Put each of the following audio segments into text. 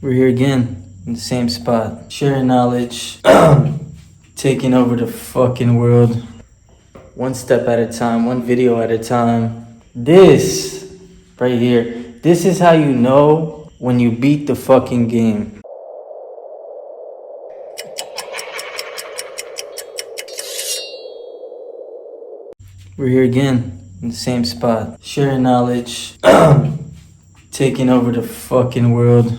We're here again in the same spot, sharing knowledge, taking over the fucking world, one step at a time, one video at a time. This right here, this is how you know when you beat the fucking game. We're here again in the same spot, sharing knowledge, taking over the fucking world,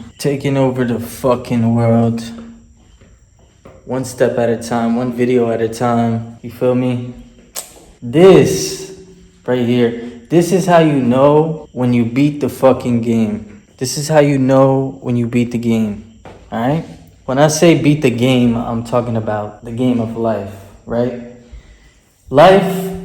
one step at a time, one video at a time. You feel me? This right here, this is how you know when you beat the fucking game. This is how you know when you beat the game. All right? When I say beat the game, I'm talking about the game of life, right? Life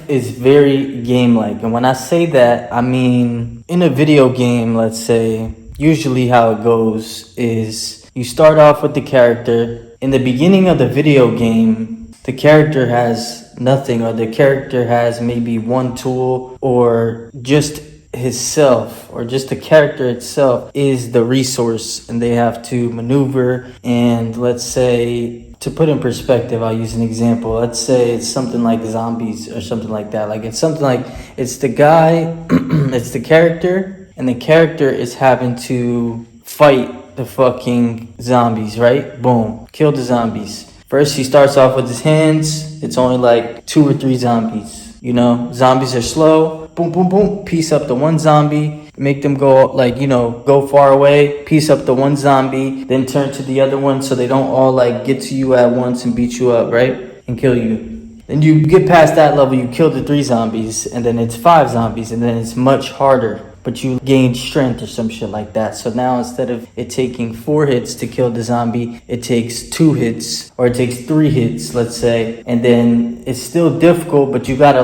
is very game-like. And when I say that, I mean in a video game, let's say, usually how it goes is you start off with the character. In the beginning of the video game, the character has nothing, or the character has maybe one tool, or just his self, or just the character itself is the resource, and they have to maneuver. And let's say, to put in perspective, I'll use an example. Let's say it's something like zombies or something like that. Like it's something like it's the guy, it's the character, and the character is having to fight the fucking zombies, right? Boom, kill the zombies. First, he starts off with his hands. It's only like 2 or 3 zombies. You know, zombies are slow. Boom, boom, boom. Piece up the one zombie. Make them go like, go far away. Piece up the one zombie. Then turn to the other one so they don't all like get to you at once and beat you up, right? And kill you. Then you get past that level. You kill the 3 zombies. And then it's 5 zombies. And then it's much harder. But you gain strength or some shit like that. So now instead of it taking 4 hits to kill the zombie, it takes 2 hits, or it takes 3 hits, let's say. And then it's still difficult, but you got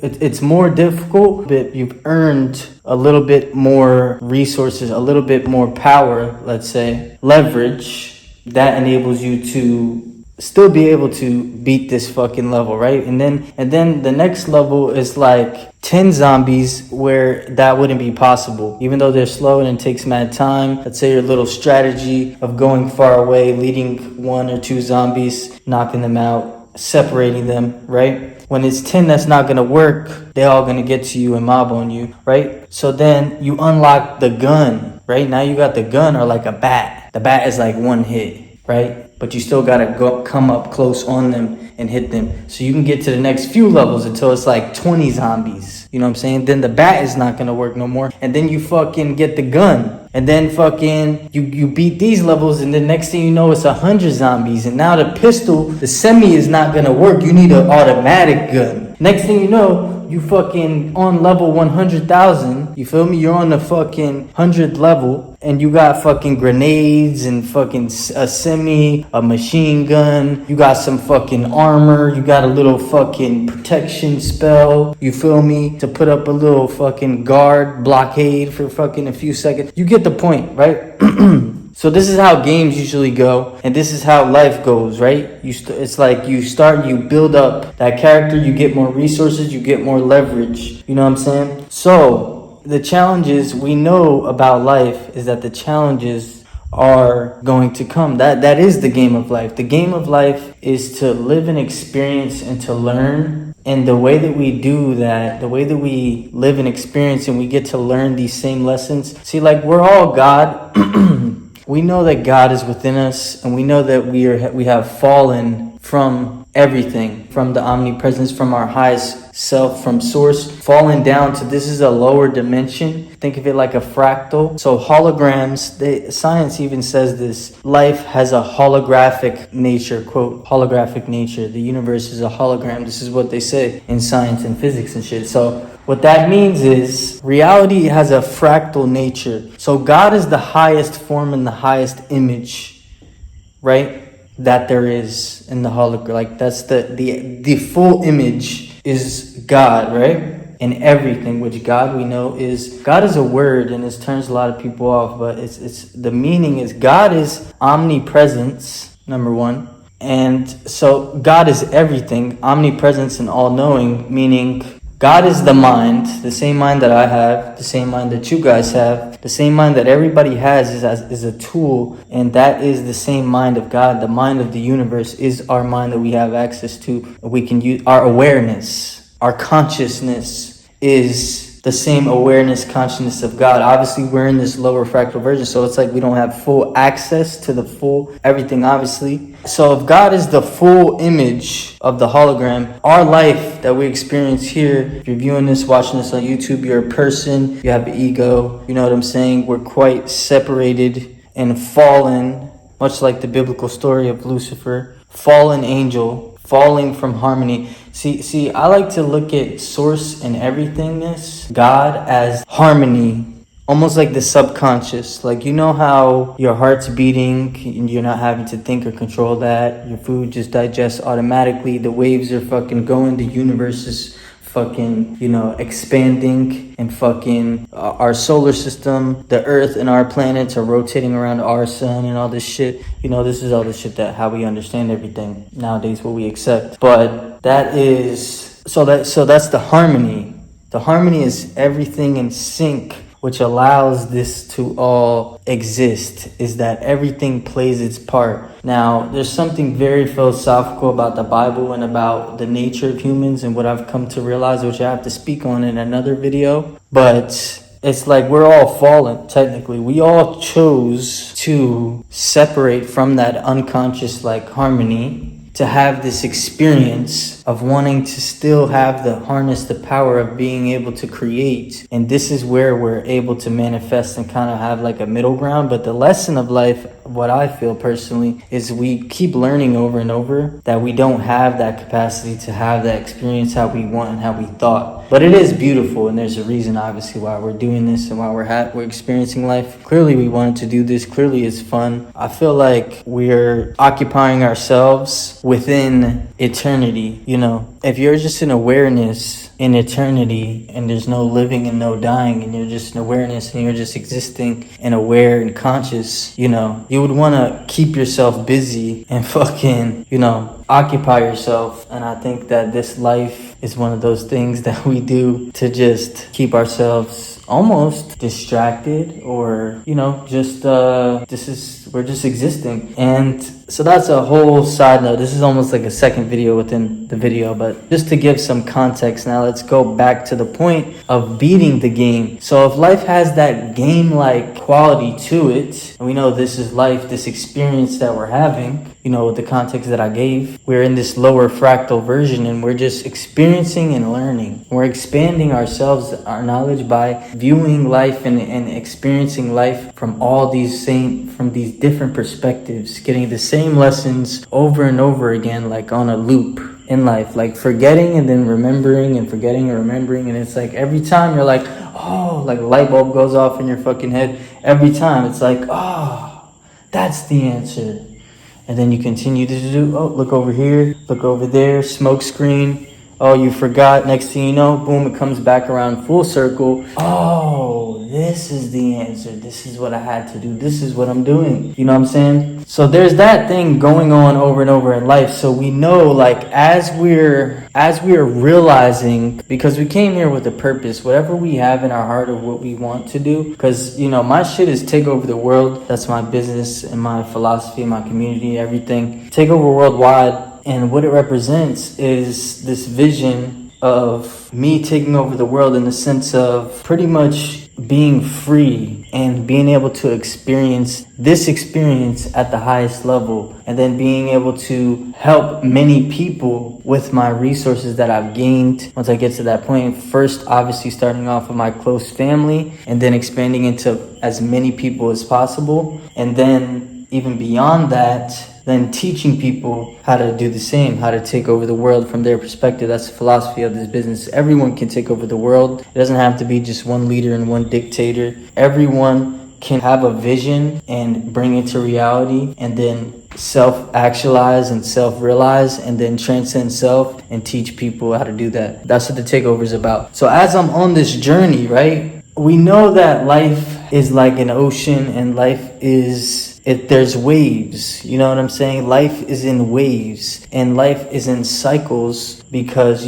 it's more difficult, but you've earned a little bit more resources, a little bit more power, let's say, leverage that enables you to still be able to beat this fucking level, right? And then the next level is like 10 zombies where that wouldn't be possible. Even though they're slow and it takes mad time, let's say your little strategy of going far away, leading 1 or 2 zombies, knocking them out, separating them, right? When it's 10, that's not gonna work. They're all gonna get to you and mob on you, right? So then you unlock the gun, right? Now you got the gun, or like a bat. The bat is like 1 hit, right? But you still gotta come up close on them and hit them. So you can get to the next few levels until it's like 20 zombies. You know what I'm saying? Then the bat is not gonna work no more. And then you fucking get the gun. And then fucking you beat these levels, and the next thing you know, it's 100 zombies. And now the pistol, the semi is not gonna work. You need an automatic gun. Next thing you know, you fucking on level 100,000. You feel me? You're on the fucking 100th level, and you got fucking grenades and fucking a semi, a machine gun. You got some fucking armor. You got a little fucking protection spell. You feel me? To put up a little fucking guard blockade for fucking a few seconds. You get the point, right? So this is how games usually go, and this is how life goes, right? It's like you start, you build up that character, you get more resources, you get more leverage. You know what I'm saying? So the challenges we know about life is that the challenges are going to come. That is the game of life. The game of life is to live and experience and to learn. And the way that we do that, the way that we live and experience and we get to learn these same lessons. See, like we're all God. We know that God is within us, and we know that we have fallen from everything, from the omnipresence, from our highest self, from source, fallen down to this is a lower dimension. Think of it like a fractal. So holograms, science even says this, life has a holographic nature, quote, holographic nature. The universe is a hologram. This is what they say in science and physics and shit. So what that means is reality has a fractal nature. So God is the highest form and the highest image, right? That there is in the hologram. Like that's the full image is God, right? And everything, which God we know is, God is a word, and this turns a lot of people off, but it's the meaning is God is omnipresence, number 1. And so God is everything, omnipresence and all-knowing, meaning God is the mind, the same mind that I have, the same mind that you guys have, the same mind that everybody has is a tool, and that is the same mind of God. The mind of the universe is our mind that we have access to. We can use our awareness, our consciousness is the same awareness, consciousness of God. Obviously, we're in this lower fractal version, so it's like we don't have full access to the full everything, obviously. So if God is the full image of the hologram, our life that we experience here, if you're viewing this, watching this on YouTube, you're a person, you have an ego, you know what I'm saying? We're quite separated and fallen, much like the biblical story of Lucifer, fallen angel, falling from harmony. See, I like to look at source and everythingness, God, as harmony, almost like the subconscious. Like, you know how your heart's beating and you're not having to think or control that. Your food just digests automatically. The waves are fucking going. The universe is fucking, expanding, and fucking our solar system, the earth and our planets are rotating around our sun and all this shit. This is all the shit that how we understand everything nowadays, what we accept. But that is, so that's the harmony. The harmony is everything in sync, which allows this to all exist, is that everything plays its part. Now, there's something very philosophical about the Bible and about the nature of humans and what I've come to realize, which I have to speak on in another video. But it's like we're all fallen, technically. We all chose to separate from that unconscious harmony to have this experience of wanting to still have harness the power of being able to create. And this is where we're able to manifest and kind of have a middle ground. But the lesson of life, what I feel personally, is we keep learning over and over that we don't have that capacity to have that experience how we want and how we thought. But it is beautiful, and there's a reason, obviously, why we're doing this and why we're experiencing life. Clearly, we wanted to do this. Clearly, it's fun. I feel like we're occupying ourselves within eternity. If you're just in awareness in eternity and there's no living and no dying and you're just in awareness and you're just existing and aware and conscious, you would want to keep yourself busy and fucking, occupy yourself. And I think that this life is one of those things that we do to just keep ourselves almost distracted, or we're just existing. And so that's a whole side note. This is almost like a second video within the video, but just to give some context, now let's go back to the point of beating the game. So if life has that game-like quality to it, and we know this is life, this experience that we're having, with the context that I gave, we're in this lower fractal version and we're just experiencing and learning. We're expanding ourselves, our knowledge, by viewing life and experiencing life from these different perspectives, getting the same lessons over and over again, like on a loop in life, like forgetting and then remembering and forgetting and remembering. And it's like every time you're like, oh, like a light bulb goes off in your fucking head. Every time it's like, oh, that's the answer. And then you continue to do, oh, look over here, look over there, smoke screen. Oh, you forgot. Next thing you know, boom, it comes back around full circle. Oh, this is the answer. This is what I had to do. This is what I'm doing. You know what I'm saying? So there's that thing going on over and over in life. So we know, as we're realizing, because we came here with a purpose, whatever we have in our heart of what we want to do. Because, my shit is take over the world. That's my business and my philosophy, my community, everything. Take over worldwide. And what it represents is this vision of me taking over the world in the sense of pretty much being free and being able to experience this experience at the highest level, and then being able to help many people with my resources that I've gained once I get to that point. First, obviously starting off with my close family and then expanding into as many people as possible. And then even beyond that, then teaching people how to do the same, how to take over the world from their perspective. That's the philosophy of this business. Everyone can take over the world. It doesn't have to be just one leader and one dictator. Everyone can have a vision and bring it to reality, and then self-actualize and self-realize, and then transcend self and teach people how to do that. That's what the takeover is about. So as I'm on this journey, right, we know that life is like an ocean, and life is there's waves. You know what I'm saying? Life is in waves, and life is in cycles, because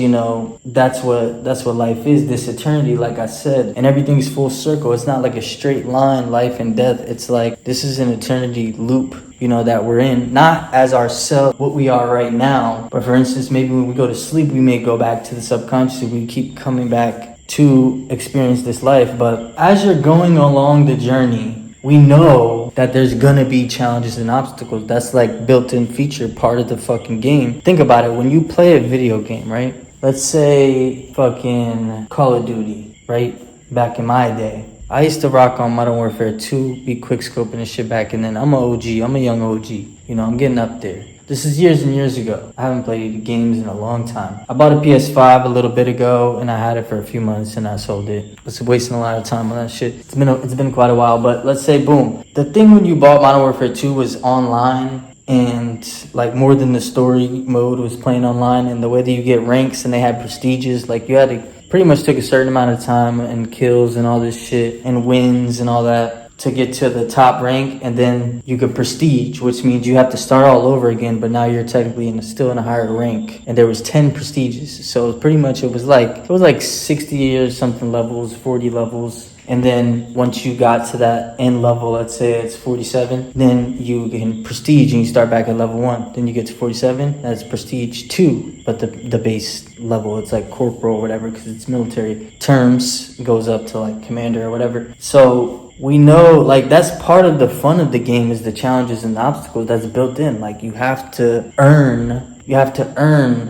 that's what life is, this eternity, like I said, and everything's full circle. It's not like a straight line, life and death. It's like this is an eternity loop, that we're in, not as ourselves, what we are right now, but for instance, maybe when we go to sleep, we may go back to the subconscious. We keep coming back to experience this life. But as you're going along the journey, we know that there's gonna be challenges and obstacles. That's like built-in feature, part of the fucking game. Think about it. When you play a video game, right? Let's say fucking Call of Duty, right? Back in my day, I used to rock on Modern Warfare 2, be quickscoping and shit back, and then I'm an OG. I'm a young OG. I'm getting up there. This is years and years ago. I haven't played games in a long time. I bought a PS5 a little bit ago, and I had it for a few months, and I sold it. I was wasting a lot of time on that shit. It's been quite a while, but let's say, boom. The thing when you bought Modern Warfare 2 was online, and like more than the story mode was playing online, and the way that you get ranks, and they had prestiges, like you had to pretty much took a certain amount of time and kills and all this shit and wins and all that to get to the top rank, and then you get prestige, which means you have to start all over again, but now you're technically still in a higher rank, and there was 10 prestiges. So pretty much it was like 60 or something levels, 40 levels. And then once you got to that end level, let's say it's 47, then you get prestige and you start back at level 1. Then you get to 47, that's prestige 2. But the base level, it's like corporal or whatever, because it's military terms, goes up to like commander or whatever. So we know, like, that's part of the fun of the game, is the challenges and the obstacles that's built in. Like, you have to earn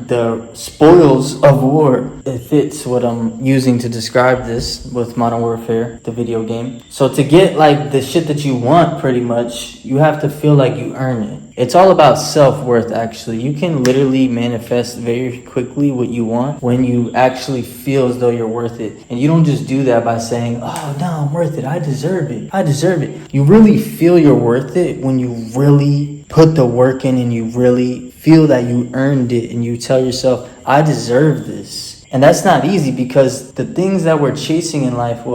the spoils of war. It fits what I'm using to describe this with Modern Warfare, the video game. So to get like the shit that you want, pretty much, you have to feel like you earn it. It's all about self-worth, actually. You can literally manifest very quickly what you want when you actually feel as though you're worth it. And you don't just do that by saying, oh, no, I'm worth it. I deserve it. You really feel you're worth it when you really put the work in, and you really feel that you earned it, and you tell yourself, I deserve this. And that's not easy, because the things that we're chasing in life,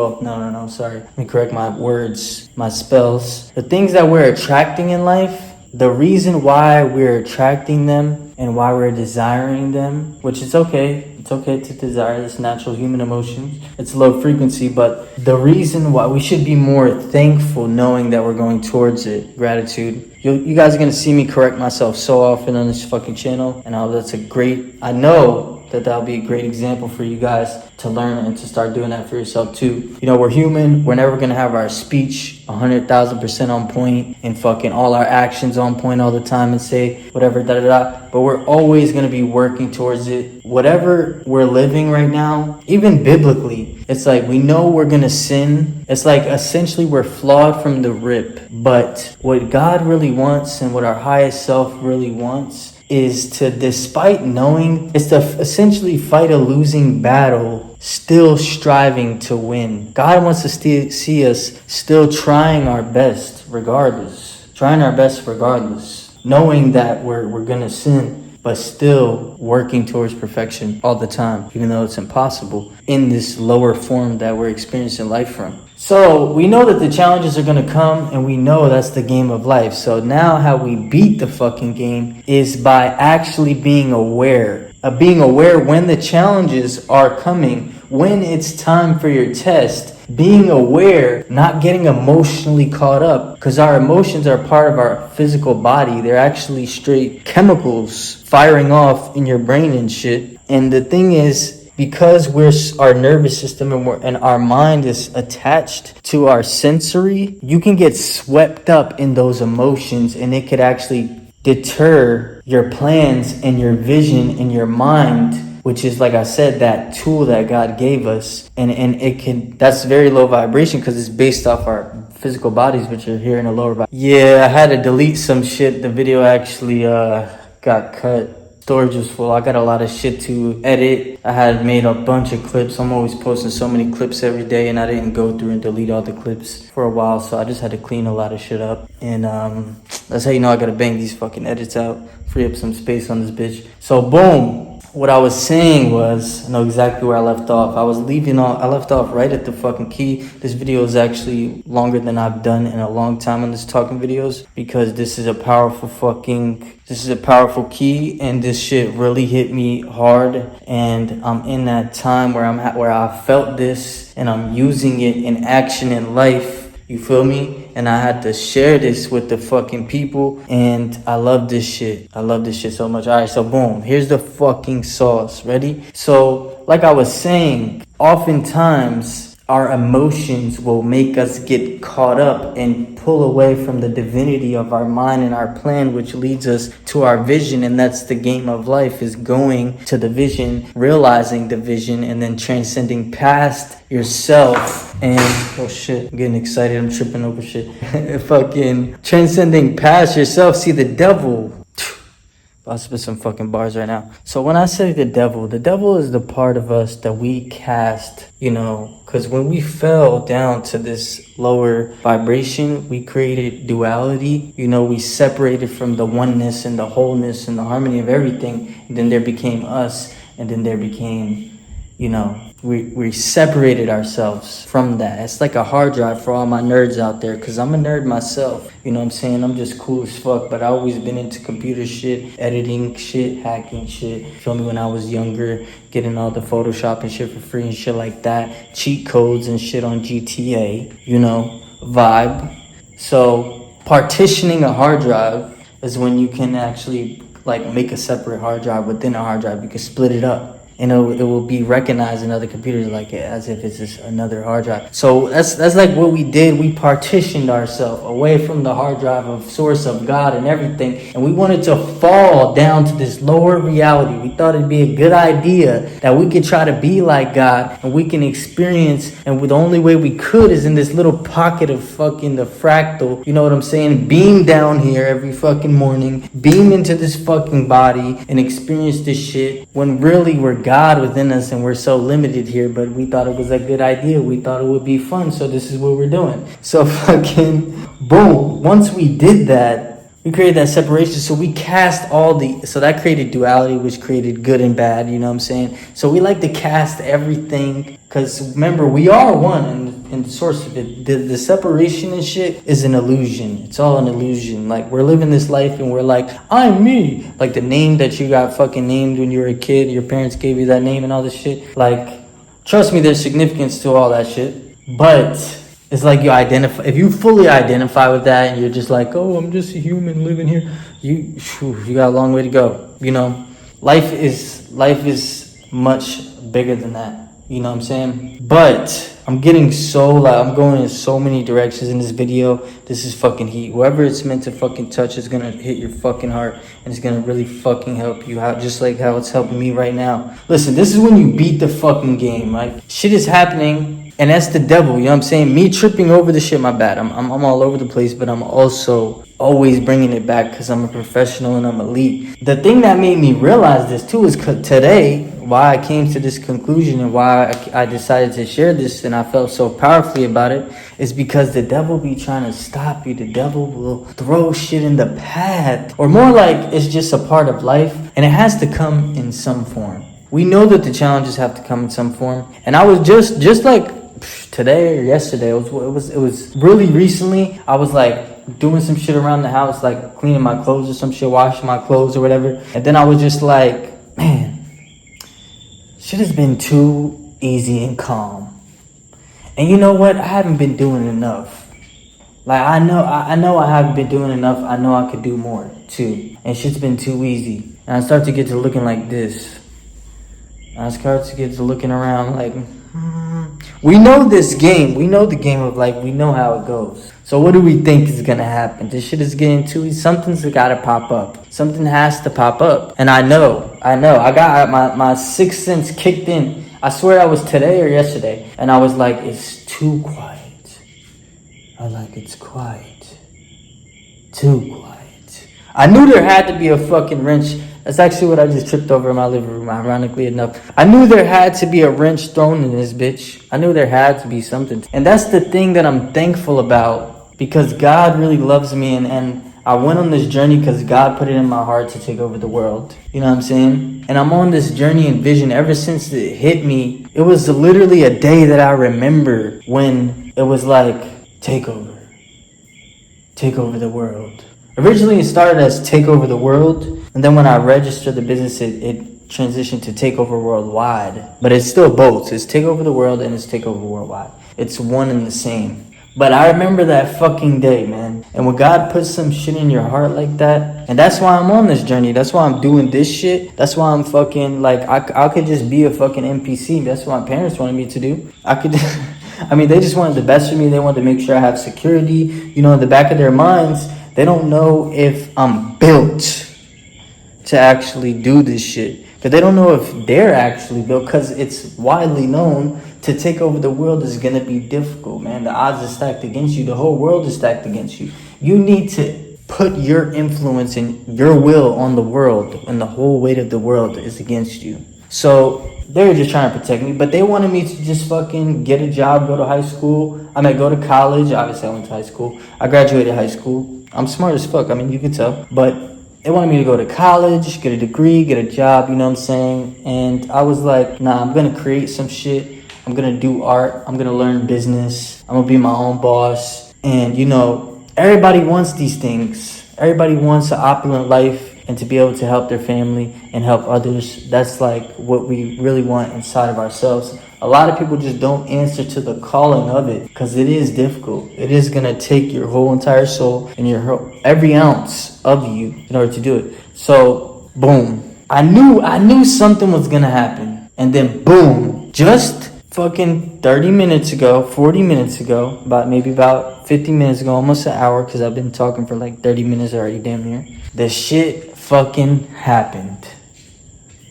sorry. Let me correct my words, my spells. The things that we're attracting in life, the reason why we're attracting them and why we're desiring them, which is okay. It's okay to desire, this natural human emotion. It's low frequency, but the reason why we should be more thankful, knowing that we're going towards it, gratitude. You guys are going to see me correct myself so often on this fucking channel, and I know that'll be a great example for you guys to learn and to start doing that for yourself too. We're human. We're never going to have our speech 100,000% on point and fucking all our actions on point all the time and say whatever, but we're always going to be working towards it. Whatever we're living right now, even biblically, it's like we know we're going to sin. It's like essentially we're flawed from the rip, but what God really wants and what our highest self really wants is to, despite knowing, is to essentially fight a losing battle, still striving to win. God wants to see us still trying our best regardless, knowing that we're gonna sin, but still working towards perfection all the time, even though it's impossible in this lower form that we're experiencing life from. So we know that the challenges are going to come, and we know that's the game of life. So now how we beat the fucking game is by actually being aware when the challenges are coming, when it's time for your test. Being aware, not getting emotionally caught up, because our emotions are part of our physical body. They're actually straight chemicals firing off in your brain and shit. And the thing is, because our nervous system and our mind is attached to our sensory, you can get swept up in those emotions, and it could actually deter your plans and your vision and your mind, which is, like I said, that tool that God gave us. And that's very low vibration, because it's based off our physical bodies, which are here in a lower vibration. Yeah, I had to delete some shit. The video actually got cut. Storage was full. I got a lot of shit to edit. I had made a bunch of clips. I'm always posting so many clips every day, and I didn't go through and delete all the clips for a while, so I just had to clean a lot of shit up. And that's how you know I gotta bang these fucking edits out, free up some space on this bitch. So boom, what I was saying was, I know exactly where I left off. I left off right at the fucking key. This video is actually longer than I've done in a long time on this talking videos, because this is a powerful key, and this shit really hit me hard. And I'm in that time where I felt this, and I'm using it in action in life. You feel me? And I had to share this with the fucking people. And I love this shit. I love this shit so much. All right, so boom. Here's the fucking sauce. Ready? So, like I was saying, oftentimes our emotions will make us get caught up and pull away from the divinity of our mind and our plan, which leads us to our vision. And that's the game of life, is going to the vision, realizing the vision, and then transcending past yourself. And oh shit, I'm getting excited, I'm tripping over shit. Fucking transcending past yourself. See, the devil, I'll spit some fucking bars right now. So when I say the devil is the part of us that we cast, because when we fell down to this lower vibration, we created duality. We separated from the oneness and the wholeness and the harmony of everything. And then there became us, and then there became, we separated ourselves from that. It's like a hard drive for all my nerds out there, because I'm a nerd myself. You know what I'm saying? I'm just cool as fuck, but I always been into computer shit, editing shit, hacking shit. Feel me? When I was younger, getting all the Photoshop and shit for free and shit like that. Cheat codes and shit on GTA, vibe. So partitioning a hard drive is when you can actually make a separate hard drive within a hard drive. You can split it up. And it will be recognized in other computers as if it's just another hard drive. So that's like what we did. We partitioned ourselves away from the hard drive of source of God and everything. And we wanted to fall down to this lower reality. We thought it'd be a good idea that we could try to be like God, and we can experience, and the only way we could is in this little pocket of fucking the fractal. You know what I'm saying? Beam down here every fucking morning, beam into this fucking body and experience this shit, when really we're God within us, and we're so limited here. But we thought it was a good idea. We thought it would be fun, so this is what we're doing. So fucking boom. Once we did that, we created that separation. So we cast so that created duality, which created good and bad. You know what I'm saying? So we like to cast everything, because remember, we are one, and the source of it. The separation and shit is an illusion. It's all an illusion. Like, we're living this life and we're like, I'm me. Like the name that you got fucking named when you were a kid, your parents gave you that name and all this shit. Like, trust me, there's significance to all that shit. But it's like if you fully identify with that, and you're just like, oh, I'm just a human living here, you got a long way to go. Life is much bigger than that. You know what I'm saying? But I'm getting I'm going in so many directions in this video. This is fucking heat. Whoever it's meant to fucking touch is gonna hit your fucking heart, and it's gonna really fucking help you out, just like how it's helping me right now. Listen, this is when you beat the fucking game, right? Shit is happening, and that's the devil. You know what I'm saying? Me tripping over the shit, my bad. I'm all over the place, but I'm also always bringing it back, because I'm a professional and I'm elite. The thing that made me realize this too is today, why I came to this conclusion and why I decided to share this, and I felt so powerfully about it, is because the devil be trying to stop you. The devil will throw shit in the path, or more like it's just a part of life, and it has to come in some form. We know that the challenges have to come in some form, and I was just like today or yesterday, it was really recently, I was like doing some shit around the house, like cleaning my clothes or some shit, washing my clothes or whatever, and then I was just like, man, shit has been too easy and calm. And you know what? I haven't been doing enough. Like, I know I haven't been doing enough. I know I could do more too. And shit's been too easy. And I start to get to looking like this. I start to get to looking around like, we know this game. We know the game of life. We know how it goes. So what do we think is going to happen? This shit is getting too easy. Something's got to pop up. Something has to pop up. And I know. I got my sixth sense kicked in. I swear I was today or yesterday. And I was like, it's too quiet. I was like, it's quiet. Too quiet. I knew there had to be a fucking wrench. That's actually what I just tripped over in my living room, ironically enough. I knew there had to be a wrench thrown in this bitch. I knew there had to be something. And that's the thing that I'm thankful about, because God really loves me, and I went on this journey because God put it in my heart to take over the world. You know what I'm saying? And I'm on this journey and vision ever since it hit me. It was literally a day that I remember when it was like, take over the world. Originally it started as take over the world, and then when I registered the business, it transitioned to take over worldwide. But it's still both. It's take over the world and it's take over worldwide. It's one and the same. But I remember that fucking day, man. And when God puts some shit in your heart like that, and that's why I'm on this journey. That's why I'm doing this shit. That's why I'm fucking, like, I could just be a fucking NPC. That's what my parents wanted me to do. I could, I mean, they just wanted the best for me. They wanted to make sure I have security. You know, in the back of their minds, they don't know if I'm built to actually do this shit. Because they don't know if they're actually built, because it's widely known to take over the world is going to be difficult, man. The odds are stacked against you. The whole world is stacked against you. You need to put your influence and your will on the world, and the whole weight of the world is against you. So they were just trying to protect me, but they wanted me to just fucking get a job, go to high school. I mean, go to college. Obviously, I went to high school. I graduated high school. I'm smart as fuck. I mean, you can tell. But they wanted me to go to college, get a degree, get a job, you know what I'm saying? And I was like, nah, I'm going to create some shit. I'm going to do art. I'm going to learn business. I'm going to be my own boss. And, you know, everybody wants these things. Everybody wants an opulent life and to be able to help their family and help others. That's like what we really want inside of ourselves. A lot of people just don't answer to the calling of it because it is difficult. It is going to take your whole entire soul and every ounce of you in order to do it. So, boom. I knew something was going to happen. And then, boom, just fucking 30 minutes ago, 40 minutes ago, about 50 minutes ago, almost an hour, because I've been talking for like 30 minutes already, damn near. The shit fucking happened.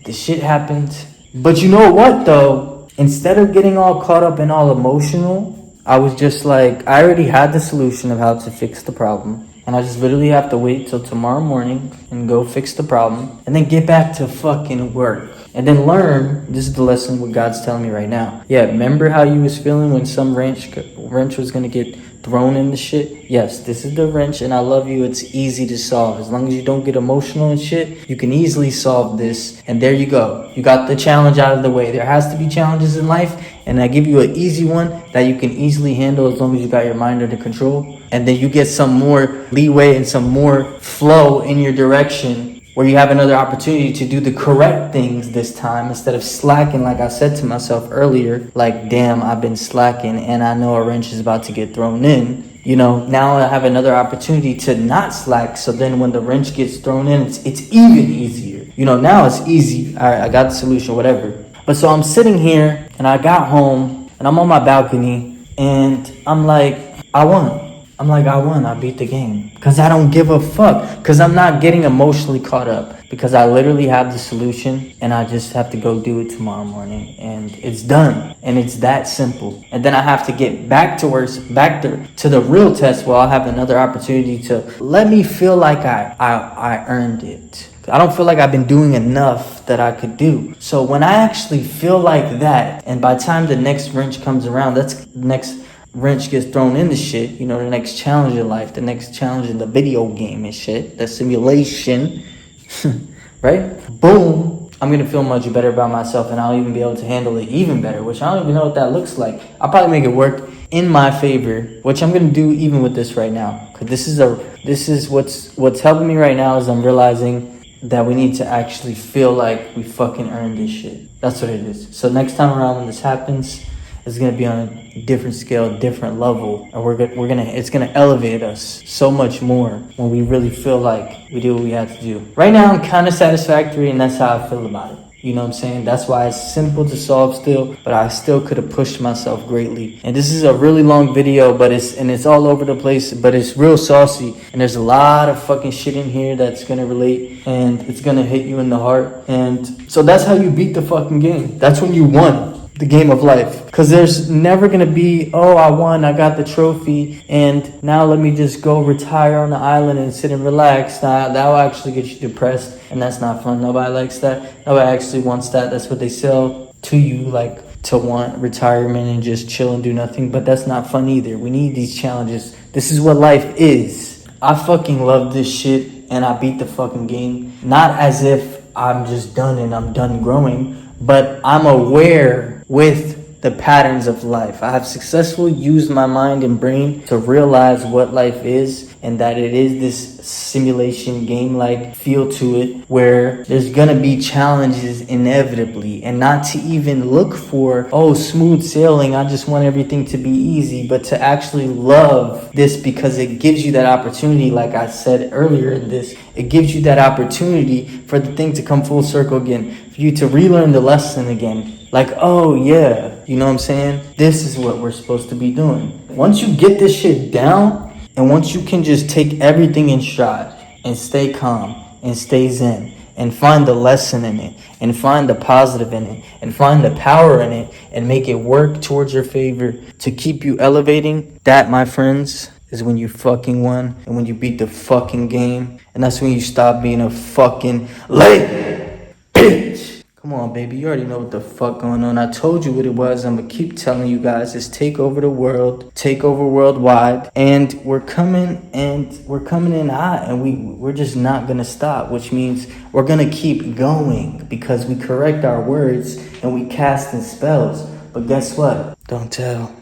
The shit happened. But you know what, though? Instead of getting all caught up and all emotional, I was just like, I already had the solution of how to fix the problem. And I just literally have to wait till tomorrow morning and go fix the problem. And then get back to fucking work. And then learn, this is the lesson what God's telling me right now. Yeah, remember how you was feeling when some wrench was going to get thrown in the shit? Yes, this is the wrench, and I love you. It's easy to solve. As long as you don't get emotional and shit, you can easily solve this. And there you go. You got the challenge out of the way. There has to be challenges in life, and I give you an easy one that you can easily handle as long as you got your mind under control. And then you get some more leeway and some more flow in your direction, where you have another opportunity to do the correct things this time instead of slacking. Like I said to myself earlier, like, damn, I've been slacking and I know a wrench is about to get thrown in. You know, now I have another opportunity to not slack. So then when the wrench gets thrown in, it's even easier. You know, now it's easy. All right, I got the solution, whatever. But so I'm sitting here and I got home and I'm on my balcony and I'm like, I won. I beat the game. Because I don't give a fuck. Because I'm not getting emotionally caught up. Because I literally have the solution. And I just have to go do it tomorrow morning. And it's done. And it's that simple. And then I have to get back to the real test, where I'll have another opportunity to let me feel like I earned it. I don't feel like I've been doing enough that I could do. So when I actually feel like that, and by the time the next wrench comes around, that's next wrench gets thrown in the shit, you know, the next challenge in life, the next challenge in the video game and shit, the simulation, right? Boom, I'm going to feel much better about myself, and I'll even be able to handle it even better, which I don't even know what that looks like. I'll probably make it work in my favor, which I'm going to do even with this right now. Because this is what's helping me right now, is I'm realizing that we need to actually feel like we fucking earned this shit. That's what it is. So next time around when this happens, it's going to be on a different scale, different level. And it's going to elevate us so much more when we really feel like we do what we have to do. Right now, I'm kind of satisfactory, and that's how I feel about it. You know what I'm saying? That's why it's simple to solve still, but I still could have pushed myself greatly. And this is a really long video, but it's all over the place, but it's real saucy. And there's a lot of fucking shit in here that's going to relate, and it's going to hit you in the heart. And so that's how you beat the fucking game. That's when you won the game of life. Because there's never going to be, oh, I won, I got the trophy, and now let me just go retire on the island and sit and relax. Now, that will actually get you depressed, and that's not fun. Nobody likes that. Nobody actually wants that. That's what they sell to you, like, to want retirement and just chill and do nothing. But that's not fun either. We need these challenges. This is what life is. I fucking love this shit and I beat the fucking game. Not as if I'm just done and I'm done growing, but I'm aware with the patterns of life. I have successfully used my mind and brain to realize what life is and that it is this simulation game-like feel to it where there's gonna be challenges inevitably, and not to even look for, oh, smooth sailing, I just want everything to be easy, but to actually love this because it gives you that opportunity. Like I said earlier in this, it gives you that opportunity for the thing to come full circle again, for you to relearn the lesson again. Like, oh yeah, you know what I'm saying? This is what we're supposed to be doing. Once you get this shit down, and once you can just take everything in stride and stay calm and stay zen and find the lesson in it and find the positive in it and find the power in it and make it work towards your favor to keep you elevating, that, my friends, is when you fucking won and when you beat the fucking game. And that's when you stop being a fucking late bitch. Come on, baby. You already know what the fuck going on. I told you what it was. I'm gonna keep telling you guys. It's take over the world, take over worldwide, and we're coming in hot, and we're just not gonna stop. Which means we're gonna keep going because we correct our words and we cast in spells. But guess what? Don't tell.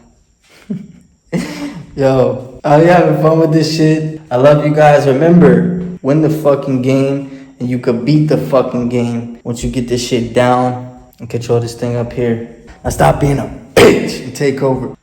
Yo, are you having fun with this shit? I love you guys. Remember, win the fucking game. And you could beat the fucking game once you get this shit down and control this thing up here. Now stop being a bitch and take over.